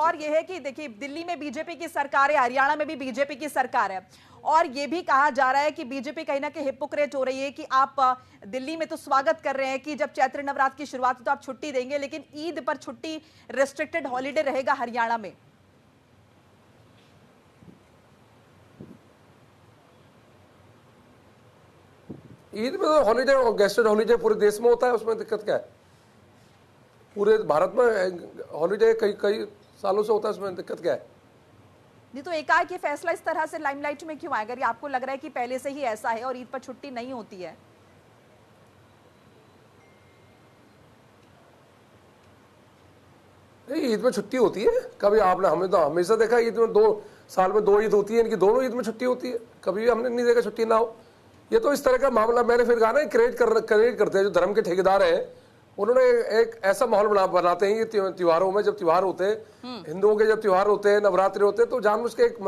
और ये है कि देखिए दिल्ली में बीजेपी की सरकार है, हरियाणा में भी बीजेपी की सरकार है, और ये भी कहा जा रहा है कि बीजेपी कहीं ना कहीं हिपोक्रेट हो रही है कि आप दिल्ली में तो स्वागत कर रहे हैं कि जब चैत्र नवरात्र की शुरुआत हो तो आप छुट्टी देंगे, लेकिन ईद पर छुट्टी रेस्ट्रिक्टेड हॉलीडे रहेगा हरियाणा में। ईद में तो हॉलीडे और गेस्टेड हॉलीडे पूरे देश में होता है, उसमें दिक्कत क्या है? पूरे भारत में हॉलीडे कई कई सालों से होता है, उसमें दिक्कत क्या है? नहीं तो एकाएक ये फैसला इस तरह से लाइमलाइट में क्यों आया? अगर ये आपको लग रहा है कि पहले से ही ऐसा है और ईद पर छुट्टी नहीं होती है। नहीं, ईद में छुट्टी होती है कभी? आपने हमें तो हमेशा देखा ईद में 2 साल में 2 ईद होती है, इनकी दोनों ईद में छुट्टी होती है, कभी भी हमने नहीं देखा छुट्टी ना हो। ये तो इस तरह का मामला, मैंने फिर कहा ना, क्रिएट करते हैं जो धर्म के ठेकेदार हैं, उन्होंने एक ऐसा माहौल बनाते हैं ये त्योहारों में, जब त्योहार होते हैं हिंदुओं के, जब त्योहार होते हैं, नवरात्रि होते हैं, तो जानबूझ के एक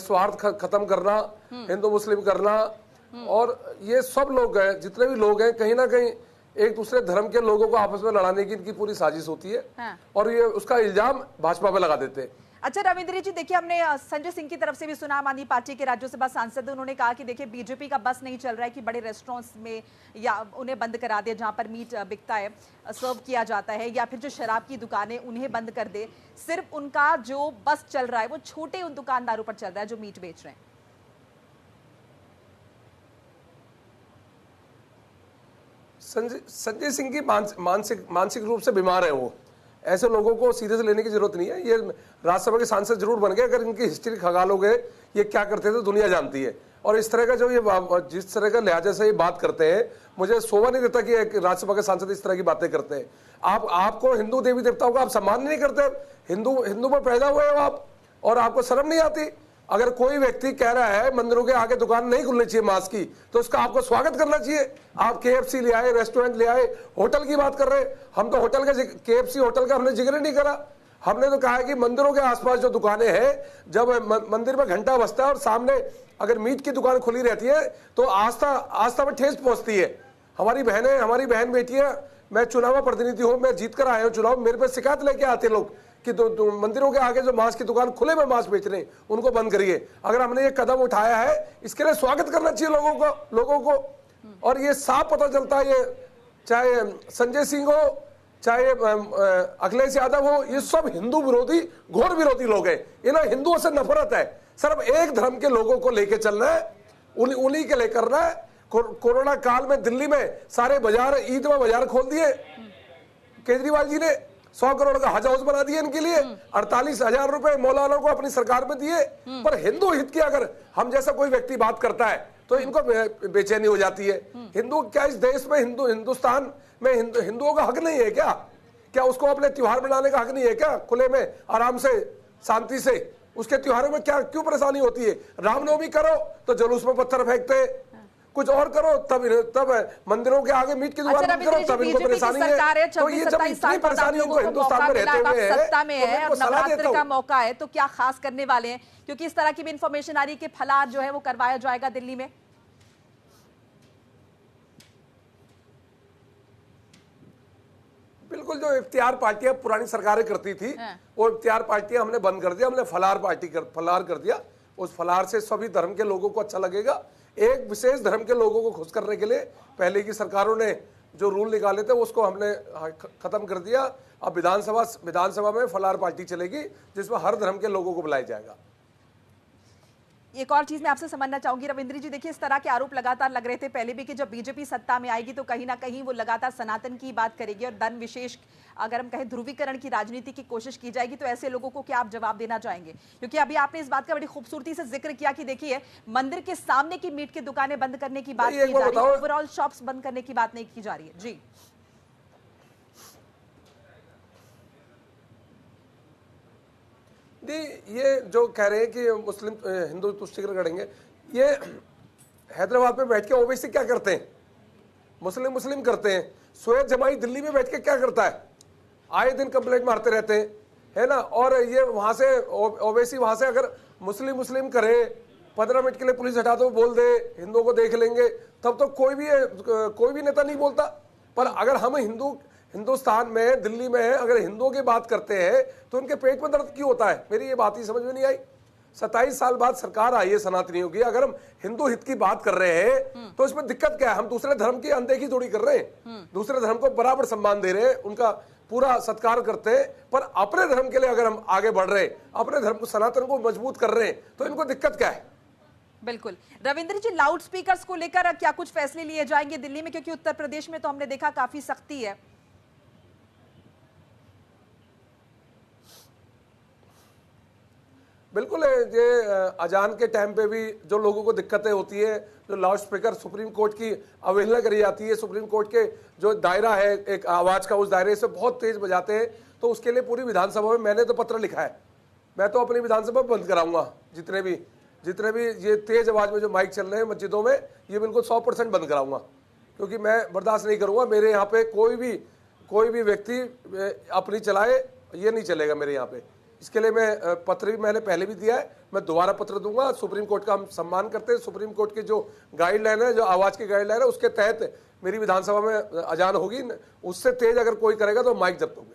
स्वार्थ खत्म करना, हिंदू मुस्लिम करना, और ये सब लोग हैं, जितने भी लोग हैं, कहीं ना कहीं एक दूसरे धर्म के लोगों को आपस में लड़ाने की इनकी पूरी साजिश होती है। हाँ। और ये उसका इल्जाम भाजपा पे लगा देते हैं। अच्छा रविंद्र जी, देखिए हमने संजय सिंह की तरफ से भी सुना, आम आदमी पार्टी के राज्यसभा सांसद, उन्होंने कहा कि देखिए बीजेपी का बस नहीं चल रहा है कि बड़े रेस्टोरेंट्स में या उन्हें बंद करा दे जहां पर मीट बिकता है, सर्व किया जाता है, या फिर जो शराब की दुकानें उन्हें बंद कर दे। सिर्फ उनका जो बस चल रहा है वो छोटे उन दुकानदारों पर चल रहा है जो मीट बेच रहे हैं। संजय सिंह की मानसिक रूप से बीमार है वो। ऐसे लोगों को सीधे से लेने की जरूरत नहीं है। ये राज्यसभा के सांसद जरूर बन गए, अगर इनकी हिस्ट्री खगालोगे ये क्या करते थे दुनिया जानती है। और इस तरह का जो ये जिस तरह का लिहाजा से ये बात करते हैं, मुझे शोभा नहीं देता कि एक राज्यसभा के सांसद इस तरह की बातें करते हैं। आपको हिंदू देवी देवताओं का आप सम्मान नहीं करते, हिंदू में पैदा हुए हो आप, और आपको शर्म नहीं आती? अगर कोई व्यक्ति कह रहा है मंदिरों के आगे दुकान नहीं खुलनी चाहिए मांस की, तो उसका आपको स्वागत करना चाहिए। आप KFC ले आए, रेस्टोरेंट ले आए, होटल की बात कर रहे हैं। हम तो होटल का KFC होटल का हमने जिक्र नहीं करा। हमने तो कहा है कि मंदिरों के आसपास जो दुकानें हैं, जब मंदिर में घंटा बजता है और सामने अगर मीट की दुकान खुली रहती है तो आस्था में ठेस पहुंचती है। हमारी बहनें, हमारी बहन बेटियां, मैं चुनाव प्रतिनिधि हूं, मैं जीत कर आया हूं चुनाव, मेरे पे शिकायत लेके आते लोग कि तो मंदिरों के आगे जो मांस की दुकान खुले में मांस बेच रहे हैं उनको बंद करिए। अगर हमने ये कदम उठाया है, इसके लिए स्वागत करना चाहिए लोगों को। और ये साफ पता चलता है, ये चाहे संजय सिंह हो, चाहे अखिलेश यादव हो, ये सब हिंदू विरोधी, घोर विरोधी लोग हैं। इन्हें हिंदुओं से नफरत है, सिर्फ एक धर्म के लोगों को लेके चलना है, उन्हीं के लिए करना है। कोरोना काल में दिल्ली में सारे बाजार, ईद में बाजार खोल दिए केजरीवाल जी ने, 100 करोड़ का हज हाउस बना दिया इनके लिए, 48,000 रुपए मौलाना को अपनी सरकार में दिए। पर हिंदू हित की अगर हम जैसा कोई व्यक्ति बात करता है तो इनको बेचैनी हो जाती है। हिंदू क्या इस देश में, हिंदुस्तान में हिंदुओं का हक नहीं है क्या? क्या उसको अपने त्योहार मनाने का हक नहीं है क्या? खुले में आराम से शांति से उसके त्योहारों में क्या क्यों परेशानी होती है? रामनवमी करो तो जुलूस में पत्थर फेंकते, कुछ और करो तब मंदिरों के आगे मीट की दुकान बंद करो, तब इनको परेशानी है। तो ये जब इतनी परेशानी इनको हिंदुस्तान में रहते हुए है, सत्ता में है, अब नवरात्र का मौका है, तो क्या खास करने वाले हैं? क्योंकि इस तरह की भी इंफॉर्मेशन आ रही है कि फलार जो है वो करवाया जाएगा दिल्ली में। बिल्कुल, जो इख्तियार पार्टियां पुरानी सरकारें करती थी वो इख्तियार पार्टियां हमने बंद कर दिया, हमने फलार कर दिया। उस फलार से सभी धर्म के लोगों को अच्छा लगेगा। एक विशेष धर्म के लोगों को खुश करने के लिए पहले की सरकारों ने जो रूल निकाले थे उसको हमने खत्म कर दिया। अब विधानसभा में फलार पार्टी चलेगी जिसमें हर धर्म के लोगों को बुलाया जाएगा। एक और चीज मैं आपसे समझना चाहूंगी रविंद्र जी, देखिए इस तरह के आरोप लगातार लग रहे थे पहले भी कि जब बीजेपी सत्ता में आएगी तो कहीं ना कहीं वो लगातार सनातन की बात करेगी और धर्म विशेष, अगर हम कहें ध्रुवीकरण की राजनीति की कोशिश की जाएगी। तो ऐसे लोगों को क्या आप जवाब देना चाहेंगे? क्योंकि अभी आपने इस बात का बड़ी खूबसूरती से जिक्र किया कि देखिए मंदिर के सामने की मीट की दुकानें बंद करने की बात की जा रही है, ओवरऑल शॉप्स बंद करने की बात नहीं की जा रही है। जी ये जो कह रहे हैं कि मुस्लिम हिंदू तुष्टिकरण करेंगे, ये हैदराबाद में बैठ के ओवैसी क्या करते हैं? मुस्लिम करते हैं। सुएद जमाई दिल्ली में बैठ के क्या करता है? आए दिन कंप्लेंट मारते रहते हैं, है ना। और ये वहां से ओवैसी वहां से अगर मुस्लिम करे, 15 मिनट के लिए पुलिस हटा दो, बोल दे हिंदुओं को देख लेंगे, तब तो कोई भी नेता नहीं बोलता। पर अगर हम हिंदुस्तान में, दिल्ली में अगर हिंदुओं की बात करते हैं तो उनके पेट में दर्द क्यों होता है? मेरी ये बात ही समझ में नहीं आई। 27 साल बाद सरकार आई है सनातनियों की, अगर हम हिंदू हित की बात कर रहे हैं तो इसमें दिक्कत क्या है? हम दूसरे धर्म की अनदेखी थोड़ी कर रहे हैं, दूसरे धर्म को बराबर सम्मान दे रहे हैं, उनका पूरा सत्कार करते हैं, पर अपने धर्म के लिए अगर हम आगे बढ़ रहे हैं, अपने धर्म को, सनातन को मजबूत कर रहे हैं, तो इनको दिक्कत क्या है? बिल्कुल। रविंद्र जी, लाउड स्पीकर्स को लेकर क्या कुछ फैसले लिए जाएंगे दिल्ली में, क्योंकि उत्तर प्रदेश में तो हमने देखा काफी सख्ती है। बिल्कुल है, ये अजान के टाइम पे भी जो लोगों को दिक्कतें होती है, जो लाउड स्पीकर सुप्रीम कोर्ट की अवहेलना करी जाती है, सुप्रीम कोर्ट के जो दायरा है एक आवाज का, उस दायरे से बहुत तेज बजाते हैं, तो उसके लिए पूरी विधानसभा में मैंने तो पत्र लिखा है, मैं तो अपनी विधानसभा बंद कराऊंगा। जितने भी ये तेज आवाज में जो माइक चल रहे हैं मस्जिदों में, ये बिल्कुल 100% बंद कराऊंगा, क्योंकि मैं बर्दाश्त नहीं करूंगा। मेरे यहाँ पे कोई भी व्यक्ति अपनी चलाए, ये नहीं चलेगा मेरे यहाँ पे। इसके लिए मैं पत्र भी मैंने पहले भी दिया है, मैं दोबारा पत्र दूंगा। सुप्रीम कोर्ट का हम सम्मान करते हैं, सुप्रीम कोर्ट की जो गाइडलाइन है, जो आवाज की गाइडलाइन है, उसके तहत मेरी विधानसभा में अजान होगी। उससे तेज अगर कोई करेगा तो माइक जब्त होंगे।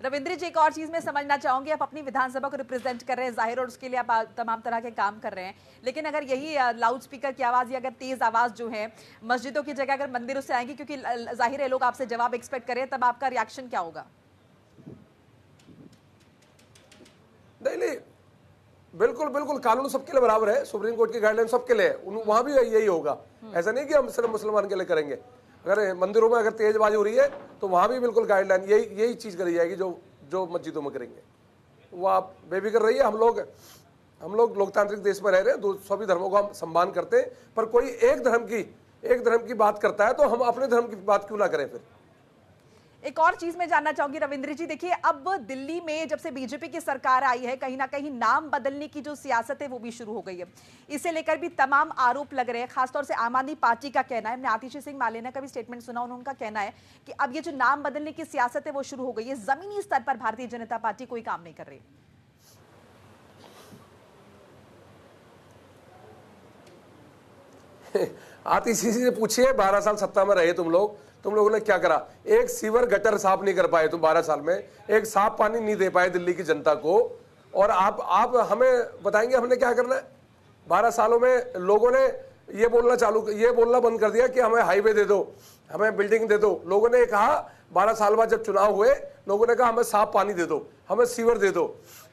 रविंद्र जी, एक और चीज मैं समझना चाहूंगी, आप अपनी विधानसभा को रिप्रेजेंट कर रहे हैं जाहिर, और उसके लिए आप तमाम तरह के काम कर रहे हैं, लेकिन अगर यही लाउड स्पीकर की आवाज या अगर तेज आवाज जो है मस्जिदों की जगह अगर मंदिरों से आएंगी, क्योंकि जाहिर है लोग आपसे जवाब एक्सपेक्ट करें, तब आपका रिएक्शन क्या होगा? नहीं, बिल्कुल कानून सबके लिए बराबर है, सुप्रीम कोर्ट की गाइडलाइन सबके लिए, वहां भी यही होगा। ऐसा नहीं कि हम सिर्फ मुसलमान के लिए करेंगे। अगर मंदिरों में अगर तेजबाजी हो रही है तो वहां भी बिल्कुल गाइडलाइन यही चीज करी जाएगी जो मस्जिदों में करेंगे। वो आप बेफिक्र रहिए, हम लोग लोकतांत्रिक देश में रह रहे हैं, सभी धर्मों को हम सम्मान करते हैं, पर कोई एक धर्म की बात करता है तो हम अपने धर्म की बात क्यों ना करें? फिर एक और चीज मैं जानना चाहूंगी रविंद्र जी, देखिए अब दिल्ली में जब से बीजेपी की सरकार आई है, कहीं ना कहीं नाम बदलने की जो सियासत है वो भी शुरू हो गई है। इसे लेकर भी तमाम आरोप लग रहे हैं, खासतौर से आम आदमी पार्टी का कहना है, हमने आतिशी सिंह मालेना का भी स्टेटमेंट सुना, उनका कहना है कि अब ये जो नाम बदलने की सियासत है वो शुरू हो गई है, जमीनी स्तर पर भारतीय जनता पार्टी कोई काम नहीं कर रही। आतिशी से पूछिए, 12 साल सत्ता में रहे तुम लोगों ने क्या करा? एक सीवर गटर साफ नहीं कर पाए तुम 12 साल में, एक साफ पानी नहीं दे पाए दिल्ली की जनता को, और आप हमें बताएंगे हमने क्या करना है? 12 सालों में लोगों ने ये बोलना बंद कर दिया कि हमें हाईवे दे दो, हमें बिल्डिंग दे दो। लोगों ने कहा 12 साल बाद जब चुनाव हुए, लोगों ने कहा हमें साफ पानी दे दो, हमें सीवर दे दो।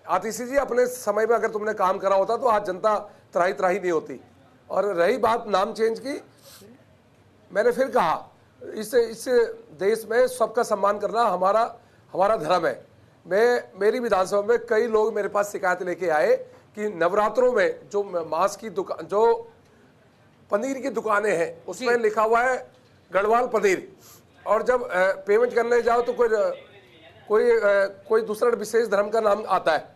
आतिशी जी, अपने समय में अगर तुमने काम करा होता तो आज जनता त्राही नहीं होती। और रही बात नाम चेंज की, मैंने फिर कहा इस देश में सबका सम्मान करना हमारा धर्म है। मेरी विधानसभा में कई लोग मेरे पास शिकायत लेके आए कि नवरात्रों में जो मांस की दुकान, जो पनीर की दुकानें हैं, उसमें लिखा हुआ है गढ़वाल पनीर, और जब पेमेंट करने जाओ तो कोई दूसरा विशेष धर्म का नाम आता है,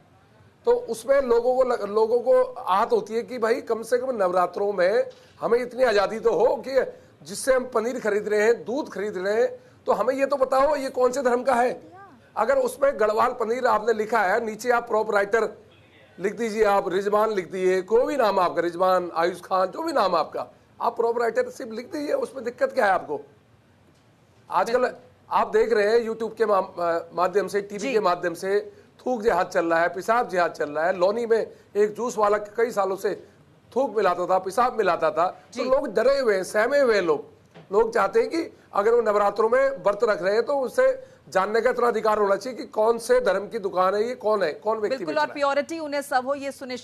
तो उसमें लोगों को आहत होती है कि भाई कम से कम नवरात्रों में हमें इतनी आज़ादी तो हो कि जिससे हम पनीर खरीद रहे हैं, दूध खरीद रहे हैं, तो हमें ये तो बताओ ये कौन से धर्म का है। अगर उसमें गढ़वाल पनीर आपने लिखा है, नीचे आप प्रोपराइटर लिख दीजिए, आप रिजवान लिख दीजिए, कोई भी नाम आपका, रिजवान, आयुष खान, जो भी नाम आपका, आप प्रोपराइटरशिप लिख दीजिए, उसमें दिक्कत क्या है आपको? आजकल आप देख रहे हैं यूट्यूब के माध्यम से, टीवी के माध्यम से थूक जिहाद चल रहा है, पेशाब जिहाद चल रहा है। लोनी में एक जूस वाला कई सालों से थूक मिलाता था, पेशाब मिलाता था, तो लोग डरे हुए हैं, सहमे हुए हैं। लोग चाहते हैं कि अगर वो नवरात्रों में व्रत रख रहे हैं तो उससे जानने का इतना अधिकार होना चाहिए कि कौन से धर्म की दुकान है, ये कौन है, कौन व्यक्ति बेच रहा है। बिल्कुल, और प्योरिटी उन्हें सब हो, ये सुनिश्चित